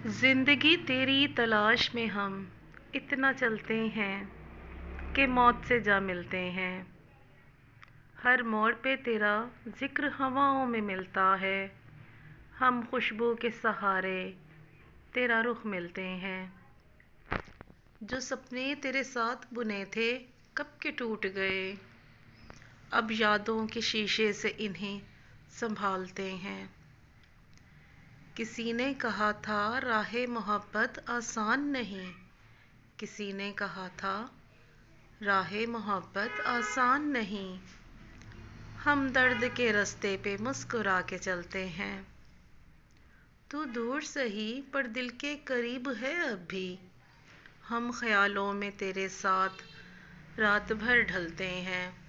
जिंदगी तेरी तलाश में हम इतना चलते हैं कि मौत से जा मिलते हैं। हर मोड़ पे तेरा जिक्र हवाओं में मिलता है। हम खुशबू के सहारे तेरा रुख मिलते हैं। जो सपने तेरे साथ बुने थे कब के टूट गए। अब यादों के शीशे से इन्हें संभालते हैं। किसी ने कहा था राहे मोहब्बत आसान नहीं। किसी ने कहा था राहे मोहब्बत आसान नहीं। हम दर्द के रास्ते पे मुस्कुरा के चलते हैं। तू दूर सही पर दिल के करीब है अब भी। हम ख्यालों में तेरे साथ रात भर ढलते हैं।